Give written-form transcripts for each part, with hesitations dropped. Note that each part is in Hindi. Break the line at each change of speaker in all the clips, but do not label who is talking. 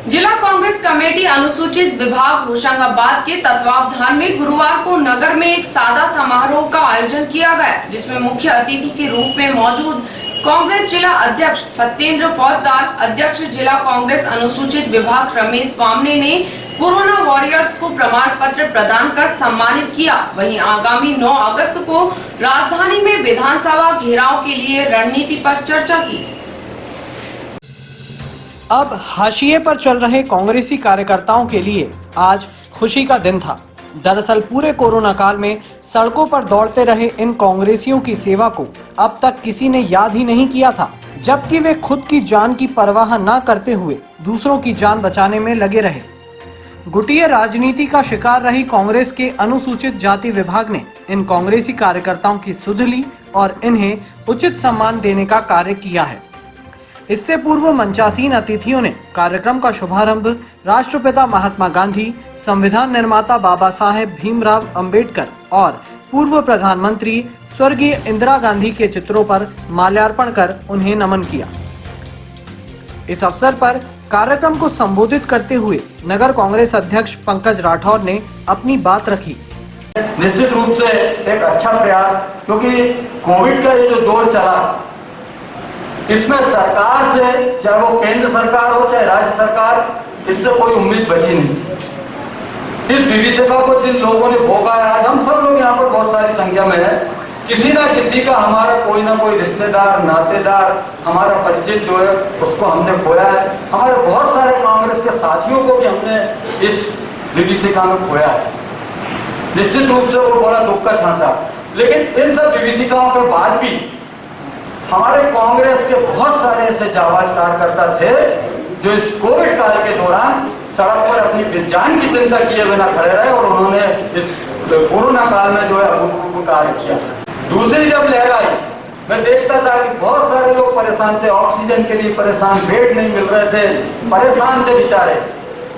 जिला कांग्रेस कमेटी अनुसूचित विभाग होशंगाबाद के तत्वावधान में गुरुवार को नगर में एक सादा समारोह का आयोजन किया गया, जिसमें मुख्य अतिथि के रूप में मौजूद कांग्रेस जिला अध्यक्ष सत्येंद्र फौजदार, अध्यक्ष जिला कांग्रेस अनुसूचित विभाग रमेश बामने ने कोरोना वॉरियर्स को प्रमाण पत्र प्रदान कर सम्मानित किया। वहीं आगामी 9 अगस्त को राजधानी में विधानसभा घेराव के लिए रणनीति पर चर्चा की।
अब हाशिए पर चल रहे कांग्रेसी कार्यकर्ताओं के लिए आज खुशी का दिन था। दरअसल पूरे कोरोना काल में सड़कों पर दौड़ते रहे इन कांग्रेसियों की सेवा को अब तक किसी ने याद ही नहीं किया था, जबकि वे खुद की जान की परवाह न करते हुए दूसरों की जान बचाने में लगे रहे। गुटिया राजनीति का शिकार रही कांग्रेस के अनुसूचित जाति विभाग ने इन कांग्रेसी कार्यकर्ताओं की सुध ली और इन्हें उचित सम्मान देने का कार्य किया है। इससे पूर्व मंचासीन अतिथियों ने कार्यक्रम का शुभारंभ राष्ट्रपिता महात्मा गांधी, संविधान निर्माता बाबा साहेब भीमराव अंबेडकर और पूर्व प्रधानमंत्री स्वर्गीय इंदिरा गांधी के चित्रों पर माल्यार्पण कर उन्हें नमन किया। इस अवसर पर कार्यक्रम को संबोधित करते हुए नगर कांग्रेस अध्यक्ष पंकज राठौर ने अपनी बात रखी।
निश्चित रूप से एक अच्छा प्रयास, क्योंकि कोविड का ये जो दौर चला, इसमें सरकार से, चाहे वो केंद्र सरकार हो चाहे राज्य सरकार, इससे कोई उम्मीद बची नहीं। इस विधि सेवा को जिन लोगों ने भोगा है, आज हम सब लोग यहाँ पर बहुत सारी संख्या में है, किसी ना किसी का हमारा कोई ना कोई रिश्तेदार, नातेदार, हमारा परिचित जो है उसको हमने खोया है। हमारे बहुत सारे कांग्रेस के साथियों को भी हमने इस विधि सेवा में खोया है। निश्चित रूप से वो बड़ा दुख का क्षण था, लेकिन इन सब विभीषिकाओं के बाद भी हमारे कांग्रेस के बहुत सारे ऐसे जाबाज कार्यकर्ता थे जो इस कोविड काल के दौरान सड़क पर अपनी जान की चिंता किए बिना खड़े रहे और उन्होंने इस कोरोना काल में जो है अभूतपूर्व कार्य किया। दूसरी जब लहर आई, मैं देखता था कि बहुत सारे लोग परेशान थे, ऑक्सीजन के लिए परेशान, बेड नहीं मिल रहे थे, परेशान थे बेचारे।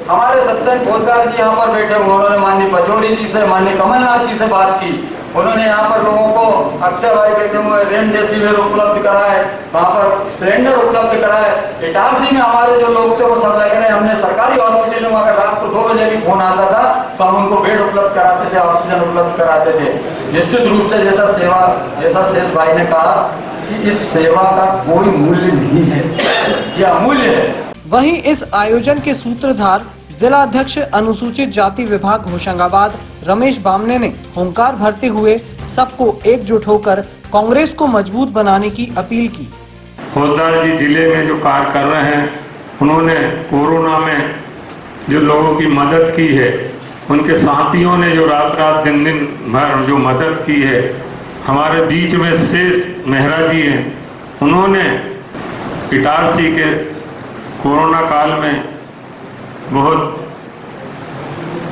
हमारे सत्येंद्र फौजदार जी यहाँ पर बैठे, उन्होंने माननीय पचौरी जी से, माननीय कमलनाथ जी से बात की। उन्होंने यहाँ पर लोगों को, अक्षय भाई बैठे हुए, रेमडेसिविर उपलब्ध कराए, वहाँ पर सिलेंडर उपलब्ध कराए। इटारसी में हमारे जो लोग थे वो सब लगे रहे। हमने सरकारी हॉस्पिटल में अगर रात को 2 बजे भी फोन आता था तो हम उनको बेड उपलब्ध कराते थे, ऑक्सीजन उपलब्ध कराते थे। निश्चित रूप से जैसा शेष भाई ने कहा कि इस सेवा का कोई मूल्य नहीं है, यह अमूल्य है।
वहीं इस आयोजन के सूत्रधार जिला अध्यक्ष अनुसूचित जाति विभाग होशंगाबाद रमेश बामने ने हुंकार भरते हुए सबको एकजुट होकर कांग्रेस को मजबूत बनाने की अपील की।
फौजदार जी जिले में जो कार्य कर रहे हैं, उन्होंने कोरोना में जो लोगों की मदद की है, उनके साथियों ने जो रात दिन भर जो मदद की है। हमारे बीच में शेष मेहरा जी हैं, उन्होंने इटारसी के कोरोना काल में बहुत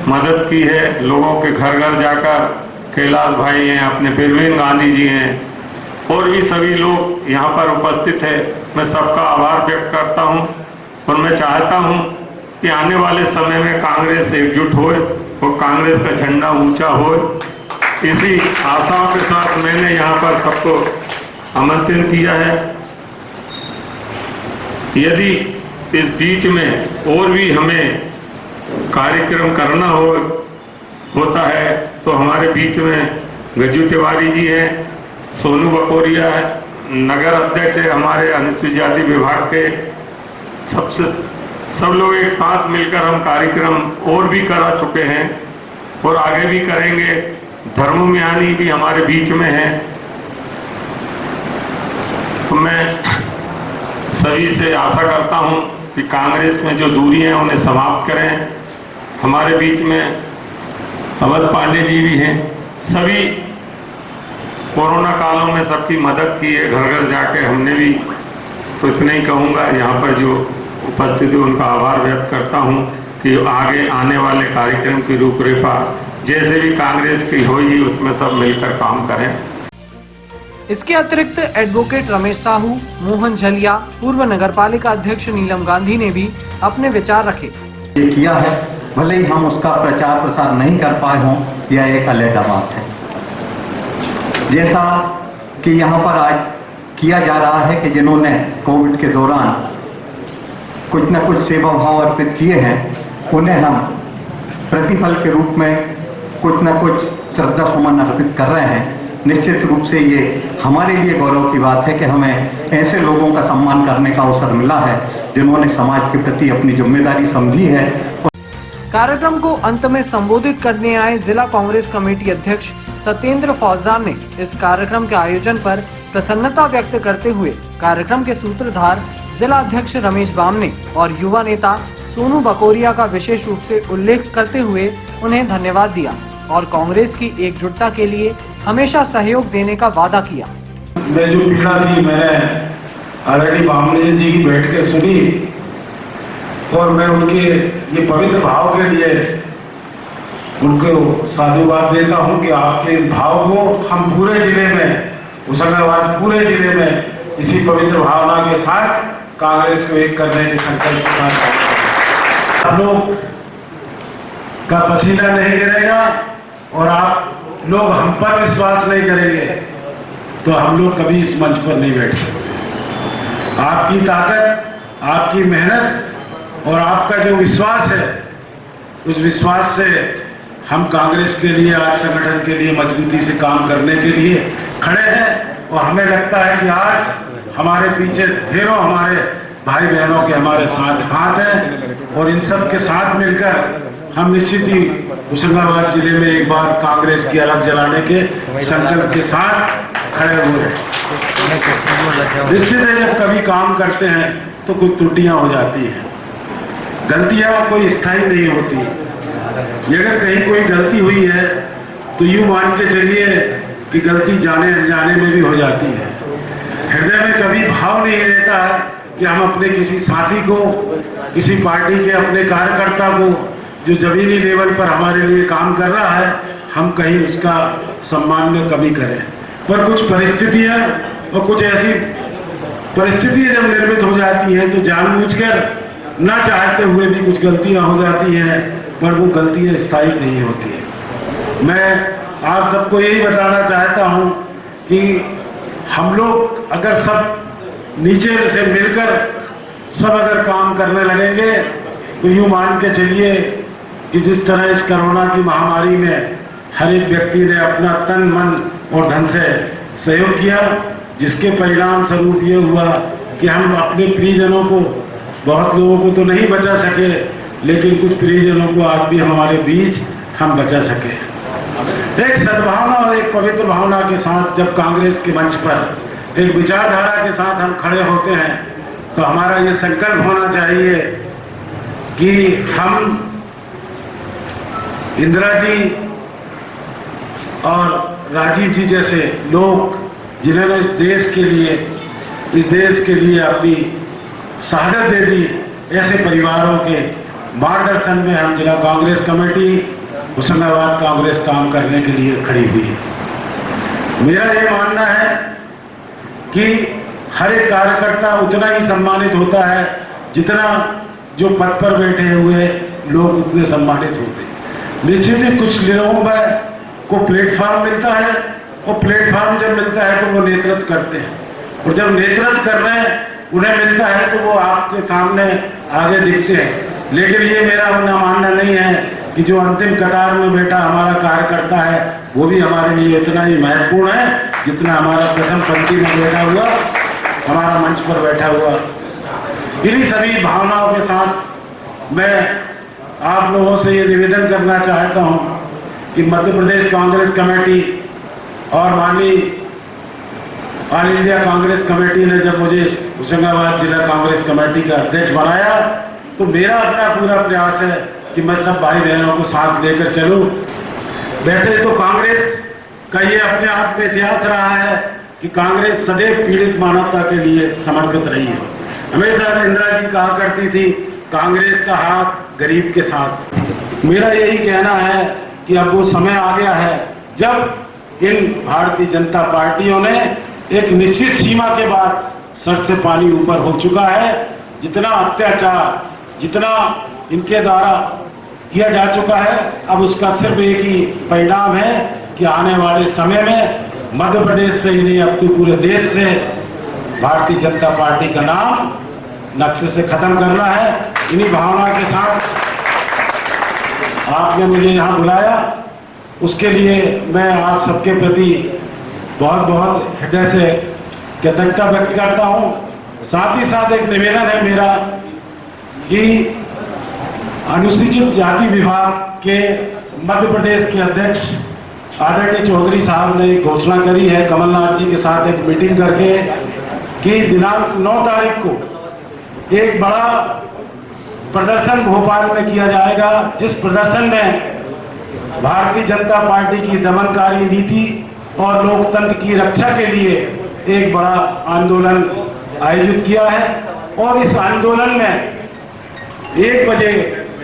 मदद की है। लोगों के घर घर जाकर, कैलाश भाई हैं, अपने परवीन गांधी जी हैं और भी सभी लोग यहाँ पर उपस्थित है। मैं सबका आभार व्यक्त करता हूँ और मैं चाहता हूँ कि आने वाले समय में कांग्रेस एकजुट हो और कांग्रेस का झंडा ऊंचा हो। इसी आशाओं के साथ मैंने यहाँ पर सबको आमंत्रित किया है। यदि इस बीच में और भी हमें कार्यक्रम करना होता है तो हमारे बीच में गज्जू तिवारी जी हैं, सोनू बकोरिया है, नगर अध्यक्ष है हमारे अनुसूचित जाति विभाग के। सब लोग एक साथ मिलकर हम कार्यक्रम और भी करा चुके हैं और आगे भी करेंगे। धर्म मियानी भी हमारे बीच में है। तो मैं सभी से आशा करता हूं कि कांग्रेस में जो दूरियां हैं उन्हें समाप्त करें। हमारे बीच में अवध पांडे जी भी हैं। सभी कोरोना कालों में सबकी मदद की है, घर घर जाके हमने भी। तो इतना ही कहूँगा, यहाँ पर जो उपस्थित है उनका आभार व्यक्त करता हूँ कि आगे आने वाले कार्यक्रम की रूपरेखा जैसे भी कांग्रेस की होगी उसमें सब मिलकर काम करें।
इसके अतिरिक्त एडवोकेट रमेश साहू, मोहन झलिया, पूर्व नगरपालिका अध्यक्ष नीलम गांधी ने भी अपने विचार रखे।
किया है, भले ही हम उसका प्रचार प्रसार नहीं कर पाए हों, यह एक अलग बात है। जैसा कि यहाँ पर आज किया जा रहा है कि जिन्होंने कोविड के दौरान कुछ न कुछ सेवा भाव अर्पित किए हैं, उन्हें हम प्रतिफल के रूप में कुछ न कुछ श्रद्धा सुमन अर्पित कर रहे हैं। निश्चित रूप से ये हमारे लिए गौरव की बात है कि हमें ऐसे लोगों का सम्मान करने का अवसर मिला है जिन्होंने समाज के प्रति अपनी जिम्मेदारी समझी है।
कार्यक्रम को अंत में संबोधित करने आए जिला कांग्रेस कमेटी अध्यक्ष सत्येंद्र फौजदार ने इस कार्यक्रम के आयोजन पर प्रसन्नता व्यक्त करते हुए कार्यक्रम के सूत्रधार जिला अध्यक्ष रमेश बामने और युवा नेता सोनू बकोरिया का विशेष रूप से उल्लेख करते हुए उन्हें धन्यवाद दिया और कांग्रेस की एकजुटता के लिए हमेशा सहयोग देने का वादा किया।
मैं जो पीड़ा थी मैंने ऑलरेडी बामने जी की बैठ के सुनी और मैं उनके ये पवित्र भाव के लिए उनको साधुवाद देता हूं कि आपके इस भाव को हम पूरे जिले में, होशंगाबाद पूरे जिले में इसी पवित्र भावना के साथ कांग्रेस को एक करने के संकल्प के साथ आप लोग का पसीना नहीं गिरेगा और आप लोग हम पर विश्वास नहीं करेंगे तो हम लोग कभी इस मंच पर नहीं बैठ सकते। आपकी ताकत, आपकी मेहनत और आपका जो विश्वास है, उस विश्वास से हम कांग्रेस के लिए, आज संगठन के लिए मजबूती से काम करने के लिए खड़े हैं और हमें लगता है कि आज हमारे पीछे ढेरों हमारे भाई बहनों के हमारे साथ हाथ हैं और इन सब के साथ मिलकर हम निश्चित ही होशंगाबाद जिले में एक बार कांग्रेस की अलग जलाने के संकल्प के साथ खड़े हुए हैं। निश्चित है जब कभी काम करते हैं तो कुछ त्रुटियां हो जाती हैं, गलतियां कोई स्थायी नहीं होती। अगर कहीं कोई गलती हुई है तो यूं मान के चलिए कि गलती जाने अनजाने में भी हो जाती है। हृदय में कभी भाव नहीं रहता कि हम अपने किसी साथी को, किसी पार्टी के अपने कार्यकर्ता को जो जमीनी लेवल पर हमारे लिए काम कर रहा है, हम कहीं उसका सम्मान में कमी करें। पर कुछ परिस्थितियां और कुछ ऐसी परिस्थितियां जब निर्मित हो जाती हैं तो जानबूझकर ना चाहते हुए भी कुछ गलतियां हो जाती हैं, पर वो गलतियां स्थायी नहीं होती है। मैं आप सबको यही बताना चाहता हूं कि हम लोग अगर सब नीचे से मिलकर सब अगर काम करने लगेंगे तो यूं मान के चलिए कि जिस तरह इस कोरोना की महामारी में हर एक व्यक्ति ने अपना तन मन और धन से सहयोग किया, जिसके परिणाम स्वरूप ये हुआ कि हम अपने प्रियजनों को, बहुत लोगों को तो नहीं बचा सके, लेकिन कुछ प्रियजनों को आज भी हमारे बीच हम बचा सके। एक सद्भावना और एक पवित्र भावना के साथ जब कांग्रेस के मंच पर एक विचारधारा के साथ हम खड़े होते हैं तो हमारा ये संकल्प होना चाहिए कि हम इंदिरा जी और राजीव जी जैसे लोग जिन्होंने इस देश के लिए अपनी शहादत दे दी, ऐसे परिवारों के मार्गदर्शन में हम जिला कांग्रेस कमेटी होशंगाबाद कांग्रेस काम करने के लिए खड़ी हुई। मेरा ये मानना है कि हर एक कार्यकर्ता उतना ही सम्मानित होता है जितना जो पद पर बैठे हुए लोग उतने सम्मानित होते हैं। निश्चित ही कुछ लोगों को प्लेटफॉर्म मिलता है और प्लेटफॉर्म जब मिलता है तो वो नेतृत्व करते हैं और जब नेतृत्व करने उन्हें मिलता है तो वो आपके सामने आगे दिखते हैं। लेकिन ये मेरा मानना नहीं है कि जो अंतिम कतार में बैठा हमारा कार्यकर्ता है वो भी हमारे लिए उतना ही महत्वपूर्ण है जितना हमारा प्रथम पंक्ति में बैठा हुआ, हमारा मंच पर बैठा हुआ। इन्हीं सभी भावनाओं के साथ मैं आप लोगों से ये निवेदन करना चाहता हूं कि मध्य प्रदेश कांग्रेस कमेटी और माननीय ऑल इंडिया कांग्रेस कमेटी ने जब मुझे होशंगाबाद जिला कांग्रेस कमेटी का अध्यक्ष बनाया तो मेरा अपना पूरा प्रयास है कि मैं सब भाई बहनों को साथ लेकर चलूं। वैसे तो कांग्रेस का ये अपने आप में इतिहास रहा है कि कांग्रेस सदैव पीड़ित मानवता के लिए समर्पित रही है। हमेशा इंदिरा जी कहा करती थी कांग्रेस का हाथ गरीब के साथ। मेरा यही कहना है कि अब वो समय आ गया है जब इन भारतीय जनता पार्टियों ने एक निश्चित सीमा के बाद सर से पानी ऊपर हो चुका है। जितना अत्याचार, जितना इनके द्वारा किया जा चुका है, अब उसका सिर्फ एक ही परिणाम है कि आने वाले समय में मध्य प्रदेश से ही नहीं अब तो पूरे देश से भारतीय जनता पार्टी का नाम नक्शे से खत्म करना है। इन्हीं भावना के साथ आपने मुझे यहाँ बुलाया, उसके लिए मैं आप सबके प्रति बहुत बहुत हृदय से कृतज्ञता व्यक्त करता हूँ। साथ ही साथ एक निवेदन है मेरा कि अनुसूचित जाति विभाग के मध्य प्रदेश के अध्यक्ष आदरणीय चौधरी साहब ने घोषणा करी है कमलनाथ जी के साथ एक मीटिंग करके कि दिनांक 9 तारीख को एक बड़ा प्रदर्शन भोपाल में किया जाएगा, जिस प्रदर्शन में भारतीय जनता पार्टी की दमनकारी नीति और लोकतंत्र की रक्षा के लिए एक बड़ा आंदोलन आयोजित किया है। और इस आंदोलन में 1 बजे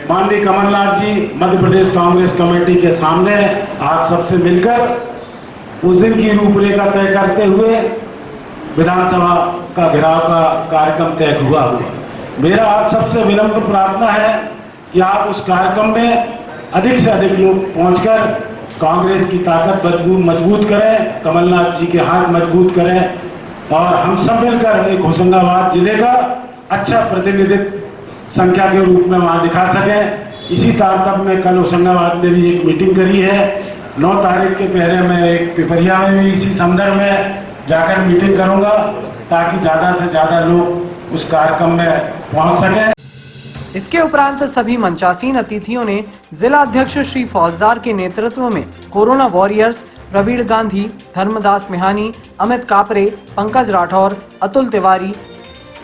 माननीय कमलनाथ जी मध्य प्रदेश कांग्रेस कमेटी के सामने आप सबसे मिलकर उस दिन की रूपरेखा तय करते हुए विधानसभा का घेराव का कार्यक्रम तय हुआ। मेरा आप सबसे विनम्र प्रार्थना है कि आप उस कार्यक्रम में अधिक से अधिक लोग पहुंचकर कांग्रेस की ताकत मजबूत करें, कमलनाथ जी के हाथ मजबूत करें और हम सब मिलकर एक होशंगाबाद जिले का अच्छा प्रतिनिधित्व संख्या के रूप में वहां दिखा सकें। इसी तारतम्य में कल होशंगाबाद में भी एक मीटिंग करी है। 9 तारीख के पहले मैं एक पिपरिया में भी इसी संदर्भ में जाकर मीटिंग करूंगा ताकि ज्यादा से ज्यादा लोग उस कार्यक्रम में पहुंच सकें।
इसके उपरांत सभी मंचासीन अतिथियों ने जिला अध्यक्ष श्री फौजदार के नेतृत्व में कोरोना वॉरियर्स प्रवीण गांधी, धर्मदास मिहानी, अमित कापरे, पंकज राठौर, अतुल तिवारी,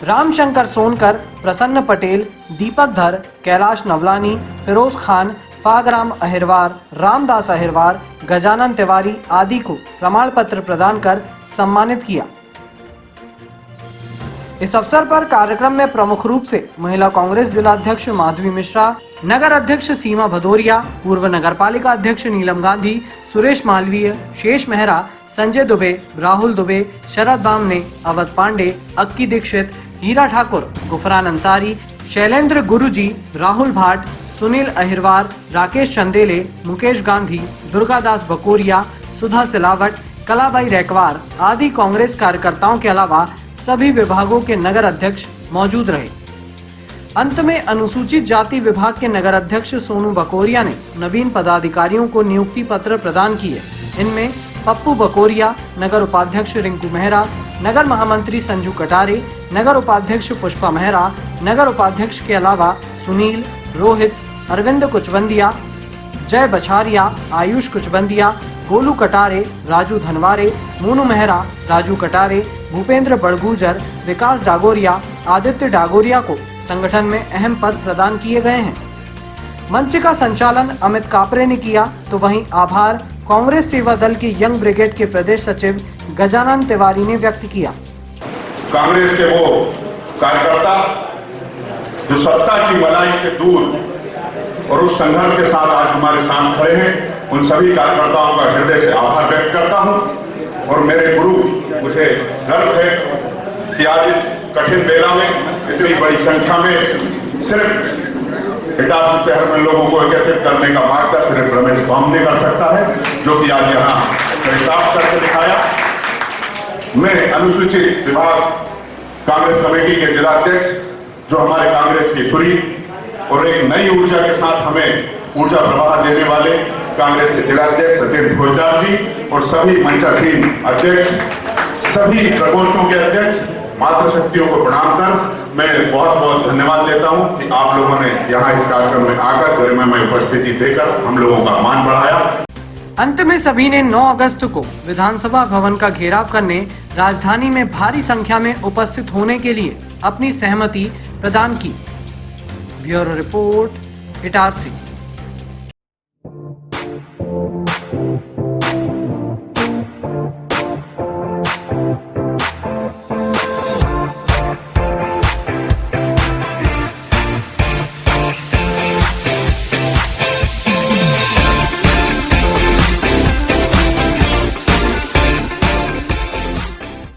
रामशंकर सोनकर, प्रसन्न पटेल, दीपक धर, कैलाश नवलानी, फिरोज खान, फागराम अहिरवार, रामदास अहिरवार, गजानन तिवारी आदि को प्रमाण पत्र प्रदान कर सम्मानित किया। इस अवसर पर कार्यक्रम में प्रमुख रूप से महिला कांग्रेस जिला अध्यक्ष माधवी मिश्रा, नगर अध्यक्ष सीमा भदौरिया, पूर्व नगरपालिका अध्यक्ष नीलम गांधी, सुरेश मालवीय, शेष मेहरा, संजय दुबे, राहुल दुबे, शरद बामने, अवध पांडे, अक्की दीक्षित, हीरा ठाकुर, गुफरान अंसारी, शैलेंद्र गुरुजी, राहुल भाट, सुनील अहिरवार, राकेश चंदेले, मुकेश गांधी, दुर्गादास बकोरिया, सुधा सिलावट, कलाबाई रैकवार आदि कांग्रेस कार्यकर्ताओं के अलावा सभी विभागों के नगर अध्यक्ष मौजूद रहे। अंत में अनुसूचित जाति विभाग के नगर अध्यक्ष सोनू बकोरिया ने नवीन पदाधिकारियों को नियुक्ति पत्र प्रदान किए। इनमें पप्पू बकोरिया, नगर उपाध्यक्ष रिंकू मेहरा, नगर महामंत्री संजू कटारे, नगर उपाध्यक्ष पुष्पा मेहरा, नगर उपाध्यक्ष के अलावा सुनील, रोहित, अरविंद कुचबंदिया, जय बछारिया, आयुष कुचबंदिया, गोलू कटारे, राजू धनवारे, मोनू मेहरा, राजू कटारे, भूपेंद्र बड़गूजर, विकास डागोरिया, आदित्य डागोरिया को संगठन में अहम पद प्रदान किए गए हैं। मंच का संचालन अमित कापरे ने किया, तो वहीं आभार कांग्रेस सेवा दल के यंग ब्रिगेड के प्रदेश सचिव गजानन तिवारी ने व्यक्त किया।
कांग्रेस के वो कार्यकर्ता जो सत्ता की मलाई से दूर और उस संघर्ष के साथ आज हमारे साथ खड़े हैं, उन सभी कार्यकर्ताओं का हृदय से आभार व्यक्त करता हूं। और मेरे गुरु, मुझे गर्व है कि आज इस कठिन बेला में इतनी बड़ी संख्या में सिर्फ इटारसी शहर में लोगों को एकत्रित करने का मार्गदर्शन सिर्फ रमेश बामने कर सकता है, जो कि आज यहाँ साफ करके दिखाया। मैं अनुसूचित विभाग कांग्रेस कमेटी के जिला अध्यक्ष, जो हमारे कांग्रेस की धुरी और एक नई ऊर्जा के साथ हमें ऊर्जा प्रवाह देने वाले कांग्रेस के जिला अध्यक्ष सत्येंद्र फौजदार जी और सभी मंचासीन अध्यक्ष, सभी प्रकोष्ठों के अध्यक्ष, मातृशक्तियों को प्रणाम कर मैं बहुत बहुत धन्यवाद देता हूं कि आप लोगों ने यहाँ इस कार्यक्रम में आकर गरिमामय उपस्थिति देकर हम लोगों का मान बढ़ाया।
अंत में सभी ने 9 अगस्त को विधानसभा भवन का घेराव करने राजधानी में भारी संख्या में उपस्थित होने के लिए अपनी सहमति प्रदान की। Bureau report, Itarsi.